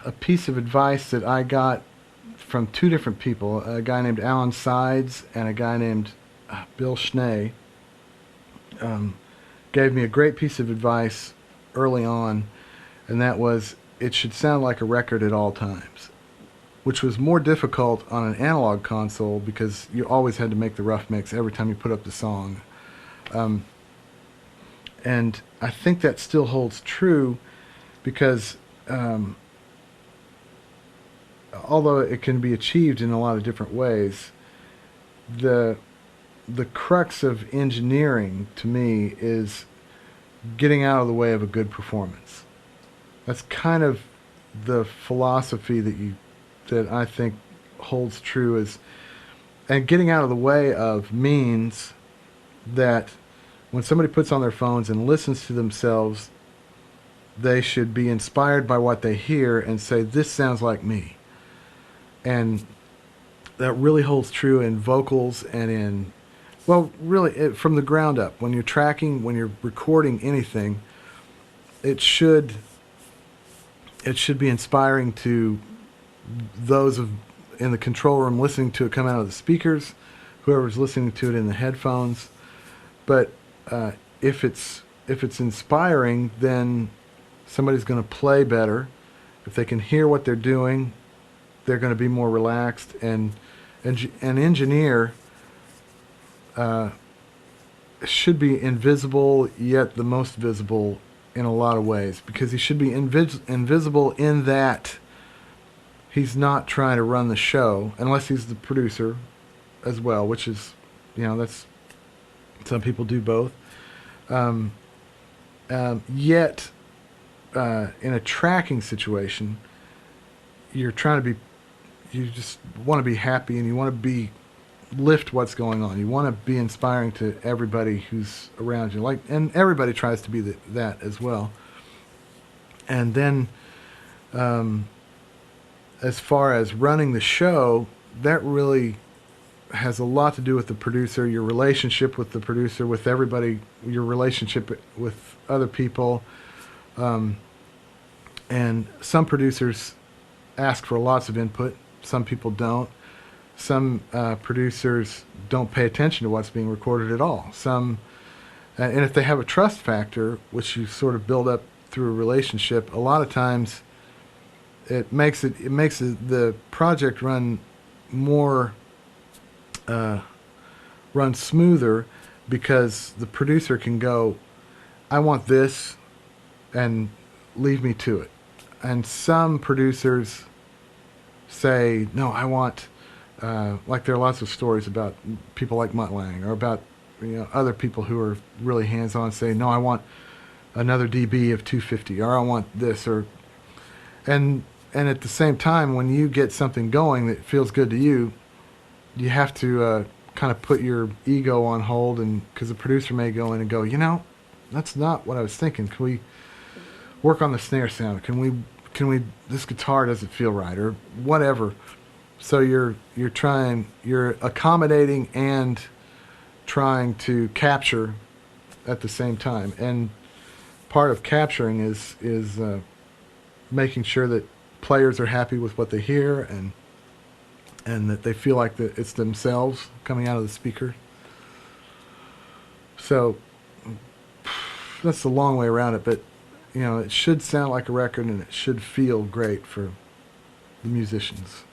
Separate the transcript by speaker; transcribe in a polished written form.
Speaker 1: a piece of advice that I got from two different people, a guy named Alan Sides and a guy named Bill Schnee. Um, Gave me a great piece of advice early on, and that was it should sound like a record at all times, which was more difficult on an analog console because you always had to make the rough mix every time you put up the song. Um, and I think that still holds true because although it can be achieved in a lot of different ways, the the crux of engineering to me is getting out of the way of a good performance. That's kind of the philosophy that I think holds true is, and getting out of the way of means that when somebody puts on their phones and listens to themselves, they should be inspired by what they hear and say, this sounds like me. And that really holds true in vocals and in, well, really, from the ground up. When you're tracking, when you're recording anything, it should be inspiring to those in the control room listening to it come out of the speakers, whoever's listening to it in the headphones. But if it's inspiring, then somebody's going to play better. If they can hear what they're doing, they're going to be more relaxed. And an engineer should be invisible, yet the most visible in a lot of ways, because he should be invisible in that he's not trying to run the show, unless he's the producer as well, which is, that's, some people do both. Yet, in a tracking situation, you just want to be happy and you want to lift what's going on. You want to be inspiring to everybody who's around you. And everybody tries to be that as well. And then, as far as running the show, that really has a lot to do with the producer, your relationship with the producer, with everybody, your relationship with other people. And some producers ask for lots of input. Some people don't. Some producers don't pay attention to what's being recorded at all. And if they have a trust factor, which you sort of build up through a relationship, a lot of times it makes the project run smoother, because the producer can go, I want this, and leave me to it. And some producers say, no, I want, like there are lots of stories about people like Mutt Lange, or about other people who are really hands-on, say, no, I want another dB of 250, or I want this, and at the same time, when you get something going that feels good to you, you have to kind of put your ego on hold, and because the producer may go in and go, that's not what I was thinking. Can we work on the snare sound? Can we? This guitar doesn't feel right, or whatever. So you're accommodating and trying to capture at the same time. And part of capturing is making sure that players are happy with what they hear, and that they feel like that it's themselves coming out of the speaker. So that's the long way around it, but it should sound like a record, and it should feel great for the musicians.